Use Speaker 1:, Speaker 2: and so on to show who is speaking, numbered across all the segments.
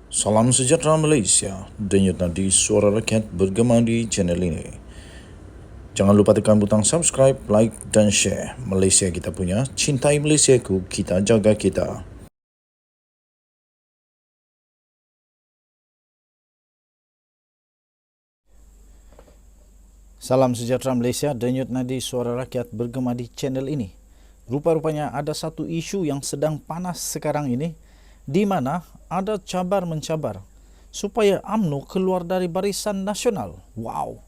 Speaker 1: Salam sejahtera Malaysia, denyut nadi suara rakyat bergema di channel ini. Jangan lupa tekan butang subscribe, like dan share. Malaysia kita punya, cintai Malaysiaku, kita jaga kita.
Speaker 2: Salam sejahtera Malaysia, denyut nadi suara rakyat bergema di channel ini. Rupa-rupanya ada satu isu yang sedang panas sekarang ini, di mana ada cabar-mencabar supaya UMNO keluar dari barisan nasional. Wow,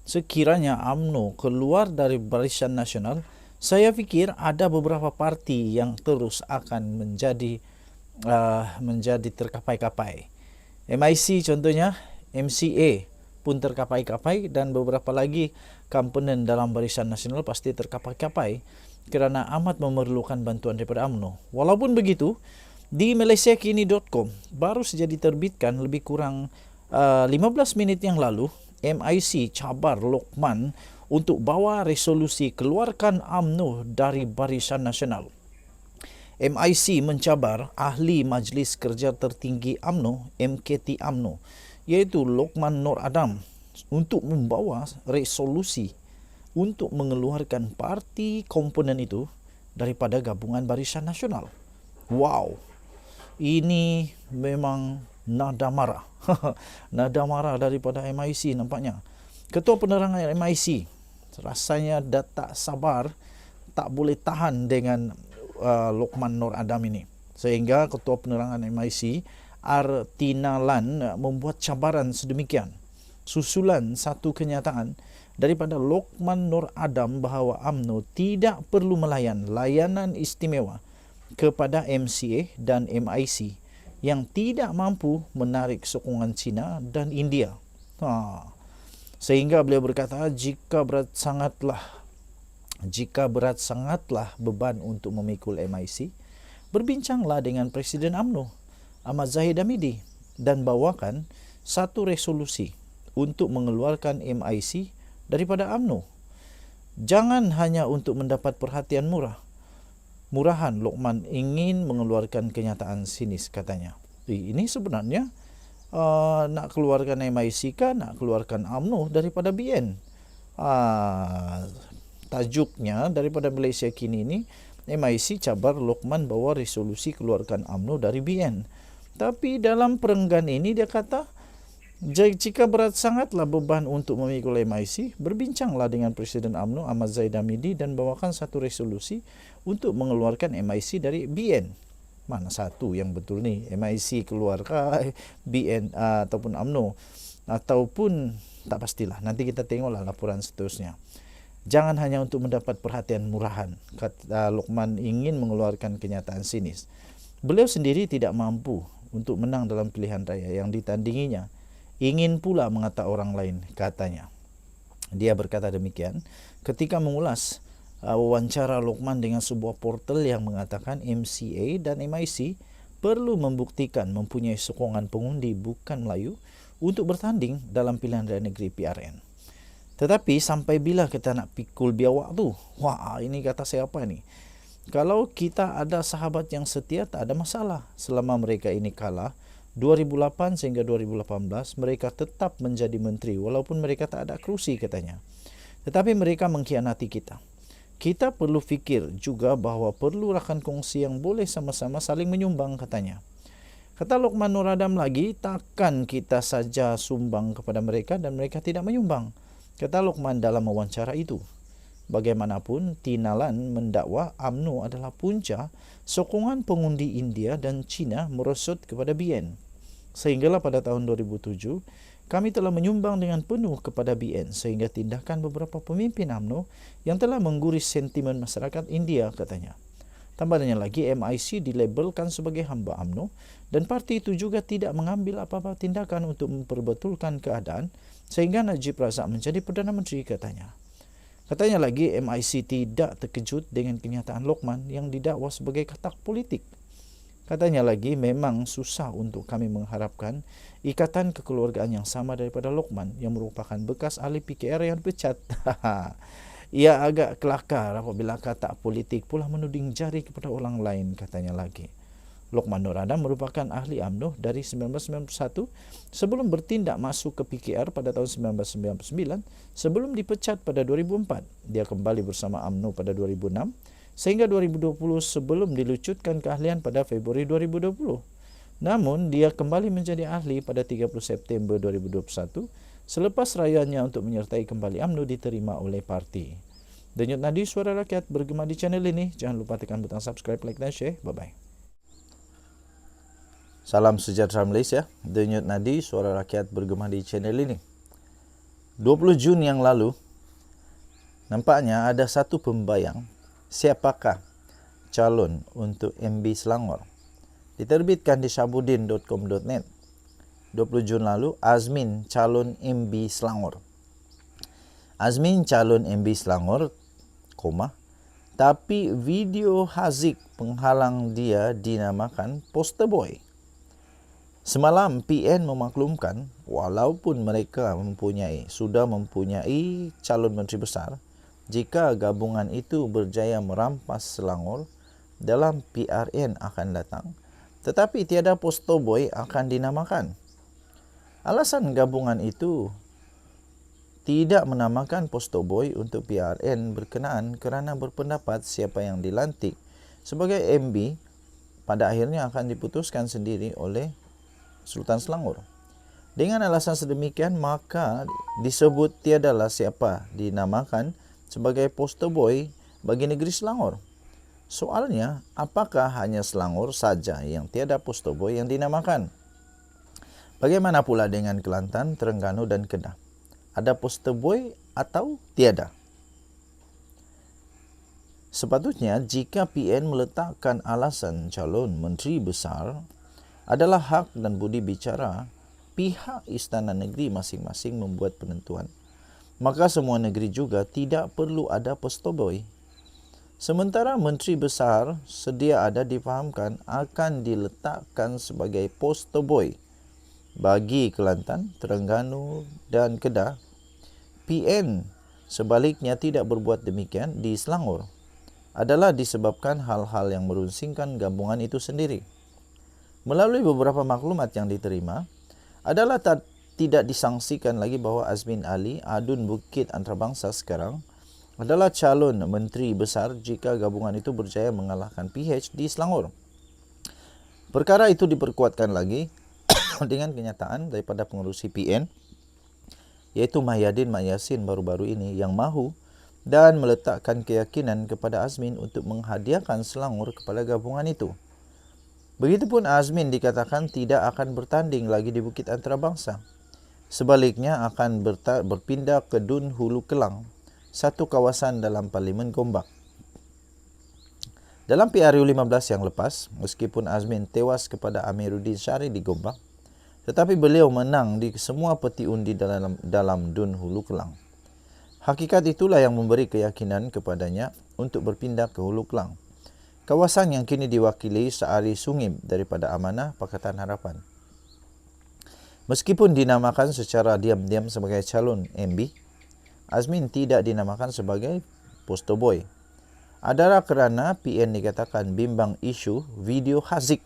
Speaker 2: sekiranya UMNO keluar dari barisan nasional, saya fikir ada beberapa parti yang terus akan menjadi terkapai-kapai. MIC contohnya, MCA pun terkapai-kapai, dan beberapa lagi komponen dalam barisan nasional pasti terkapai-kapai kerana amat memerlukan bantuan daripada UMNO. Walaupun begitu, di malaysiakini.com baru saja diterbitkan lebih kurang 15 minit yang lalu, MIC cabar Lokman untuk bawa resolusi keluarkan UMNO dari barisan nasional. MIC mencabar ahli Majlis Kerja Tertinggi UMNO, MKT UMNO, iaitu Lokman Nur Adam, untuk membawa resolusi untuk mengeluarkan parti komponen itu daripada gabungan barisan nasional. Wow, ini memang nada marah. Nada marah daripada MIC nampaknya. Ketua Penerangan MIC rasanya dah tak sabar, tak boleh tahan dengan Lokman Nur Adam ini. Sehingga Ketua Penerangan MIC Artinalan membuat cabaran sedemikian susulan satu kenyataan daripada Lokman Nur Adam bahawa UMNO tidak perlu melayan layanan istimewa kepada MCA dan MIC yang tidak mampu menarik sokongan China dan India. Sehingga beliau berkata, jika berat sangatlah beban untuk memikul MIC, berbincanglah dengan Presiden UMNO Ahmad Zahid Hamidi dan bawakan satu resolusi untuk mengeluarkan MIC daripada UMNO. Jangan hanya untuk mendapat perhatian murahan Lokman ingin mengeluarkan kenyataan sinis, katanya. Ini sebenarnya nak keluarkan MIC kah, nak keluarkan UMNO daripada BN? Tajuknya daripada Malaysia Kini ini, MIC cabar Lokman bawa resolusi keluarkan UMNO dari BN. Tapi dalam perenggan ini dia kata, jika berat sangatlah beban untuk memikul MIC, berbincanglah dengan Presiden UMNO Ahmad Zahid Hamidi dan bawakan satu resolusi untuk mengeluarkan MIC dari BN. Mana satu yang betul ni? MIC keluarkah BN ataupun UMNO? Ataupun tak pastilah. Nanti kita tengoklah laporan seterusnya. Jangan hanya untuk mendapat perhatian murahan, kata Lokman ingin mengeluarkan kenyataan sinis. Beliau sendiri tidak mampu untuk menang dalam pilihan raya yang ditandinginya. Ingin pula mengata orang lain, katanya. Dia berkata demikian ketika mengulas wawancara Lokman dengan sebuah portal yang mengatakan MCA dan MIC perlu membuktikan mempunyai sokongan pengundi bukan Melayu untuk bertanding dalam pilihan raya negeri PRN. Tetapi sampai bila kita nak pikul biawak tu? Wah, ini kata siapa ni? Kalau kita ada sahabat yang setia, tak ada masalah. Selama mereka ini kalah 2008 sehingga 2018, mereka tetap menjadi menteri walaupun mereka tak ada kerusi, katanya. Tetapi mereka mengkhianati kita. Kita perlu fikir juga bahawa perlu rakan kongsi yang boleh sama-sama saling menyumbang, katanya. Kata Lokman Nur Adam lagi, takkan kita saja sumbang kepada mereka dan mereka tidak menyumbang, kata Lokman dalam wawancara itu. Bagaimanapun, Tinalan mendakwa UMNO adalah punca sokongan pengundi India dan China merosot kepada BN. Sehinggalah pada tahun 2007, kami telah menyumbang dengan penuh kepada BN sehingga tindakan beberapa pemimpin UMNO yang telah mengguris sentimen masyarakat India, katanya. Tambahnya lagi, MIC dilabelkan sebagai hamba UMNO dan parti itu juga tidak mengambil apa-apa tindakan untuk memperbetulkan keadaan sehingga Najib Razak menjadi Perdana Menteri, katanya. Katanya lagi, MIC tidak terkejut dengan kenyataan Lokman yang didakwa sebagai katak politik. Katanya lagi, memang susah untuk kami mengharapkan ikatan kekeluargaan yang sama daripada Lokman yang merupakan bekas ahli PKR yang dipecat. Ia agak kelakar apabila katak politik pula menuding jari kepada orang lain, katanya lagi. Lokman Nur Adam merupakan ahli UMNO dari 1991 sebelum bertindak masuk ke PKR pada tahun 1999 sebelum dipecat pada 2004. Dia kembali bersama UMNO pada 2006 sehingga 2020 sebelum dilucutkan keahlian pada Februari 2020. Namun, dia kembali menjadi ahli pada 30 September 2021 selepas rayuannya untuk menyertai kembali UMNO diterima oleh parti. Denyut Nadi Suara Rakyat bergema di channel ini. Jangan lupa tekan butang subscribe, like dan share. Bye-bye. Salam sejahtera Malaysia. Denyut Nadi Suara Rakyat bergema di channel ini. 20 Jun yang lalu, nampaknya ada satu pembayang siapakah calon untuk MB Selangor. Diterbitkan di syabudin.com.net. 20 Jun lalu, Azmin calon MB Selangor. Azmin calon MB Selangor, tapi video Haziq penghalang dia dinamakan poster boy. Semalam PN memaklumkan walaupun mereka sudah mempunyai calon menteri besar, jika gabungan itu berjaya merampas Selangor dalam PRN akan datang, tetapi tiada poster boy akan dinamakan. Alasan gabungan itu tidak menamakan poster boy untuk PRN berkenaan kerana berpendapat siapa yang dilantik sebagai MB pada akhirnya akan diputuskan sendiri oleh Sultan Selangor. Dengan alasan sedemikian, maka disebut tiadalah siapa dinamakan sebagai poster boy bagi negeri Selangor. Soalnya, apakah hanya Selangor saja yang tiada poster boy yang dinamakan? Bagaimana pula dengan Kelantan, Terengganu dan Kedah? Ada poster boy atau tiada? Sepatutnya jika PN meletakkan alasan calon menteri besar adalah hak dan budi bicara pihak istana negeri masing-masing membuat penentuan, maka semua negeri juga tidak perlu ada poster boy. Sementara menteri besar sedia ada difahamkan akan diletakkan sebagai poster boy bagi Kelantan, Terengganu dan Kedah, PN sebaliknya tidak berbuat demikian di Selangor adalah disebabkan hal-hal yang merunsingkan gabungan itu sendiri. Melalui beberapa maklumat yang diterima, adalah tidak disangsikan lagi bahawa Azmin Ali, Adun Bukit Antarabangsa sekarang, adalah calon menteri besar jika gabungan itu berjaya mengalahkan PH di Selangor. Perkara itu diperkuatkan lagi dengan kenyataan daripada pengerusi PN, iaitu Mahyadin Mat Yassin baru-baru ini yang mahu dan meletakkan keyakinan kepada Azmin untuk menghadiahkan Selangor kepada gabungan itu. Begitupun Azmin dikatakan tidak akan bertanding lagi di Bukit Antarabangsa. Sebaliknya akan berpindah ke Dun Hulu Kelang, satu kawasan dalam Parlimen Gombak. Dalam PRU 15 yang lepas, meskipun Azmin tewas kepada Amiruddin Syari di Gombak, tetapi beliau menang di semua peti undi dalam Dun Hulu Kelang. Hakikat itulah yang memberi keyakinan kepadanya untuk berpindah ke Hulu Kelang, kawasan yang kini diwakili Saari Sungim daripada Amanah Pakatan Harapan. Meskipun dinamakan secara diam-diam sebagai calon MB, Azmin tidak dinamakan sebagai poster boy. Adalah kerana PN dikatakan bimbang isu video Haziq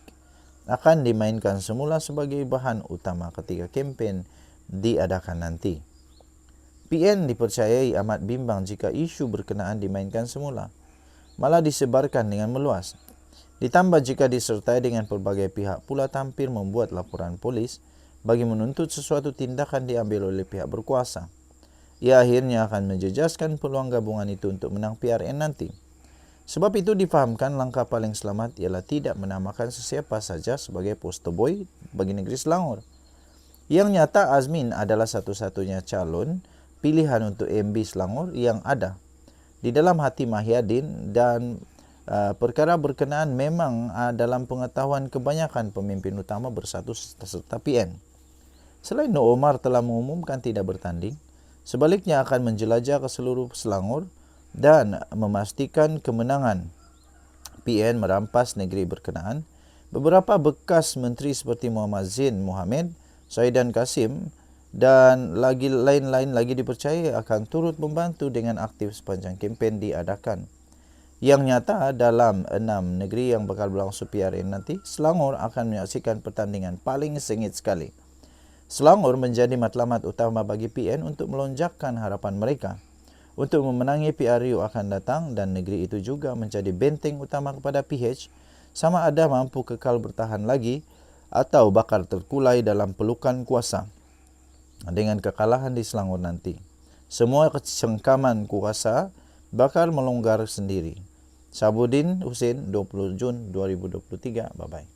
Speaker 2: akan dimainkan semula sebagai bahan utama ketika kempen diadakan nanti. PN dipercayai amat bimbang jika isu berkenaan dimainkan semula, malah disebarkan dengan meluas. Ditambah jika disertai dengan pelbagai pihak pula tampil membuat laporan polis bagi menuntut sesuatu tindakan diambil oleh pihak berkuasa. Ia akhirnya akan menjejaskan peluang gabungan itu untuk menang PRN nanti. Sebab itu difahamkan langkah paling selamat ialah tidak menamakan sesiapa saja sebagai poster boy bagi negeri Selangor. Yang nyata Azmin adalah satu-satunya calon pilihan untuk MB Selangor yang ada di dalam hati Mahyadin dan perkara berkenaan memang dalam pengetahuan kebanyakan pemimpin utama bersatu serta PN. Selain Nur Omar telah mengumumkan tidak bertanding, sebaliknya akan menjelajah ke seluruh Selangor dan memastikan kemenangan PN merampas negeri berkenaan. Beberapa bekas menteri seperti Muhammad Zain Mohamed, Saidan Kasim dan lain-lain lagi dipercayai akan turut membantu dengan aktif sepanjang kempen diadakan. Yang nyata dalam 6 negeri yang bakal berlangsung PRN nanti, Selangor akan menyaksikan pertandingan paling sengit sekali. Selangor menjadi matlamat utama bagi PN untuk melonjakkan harapan mereka untuk memenangi PRU akan datang, dan negeri itu juga menjadi benteng utama kepada PH sama ada mampu kekal bertahan lagi atau bakal terkulai dalam pelukan kuasa dengan kekalahan di Selangor nanti. Semua kecengkaman kuasa bakal melonggar sendiri. Sabudin Husin, 20 Jun 2023. Bye-bye.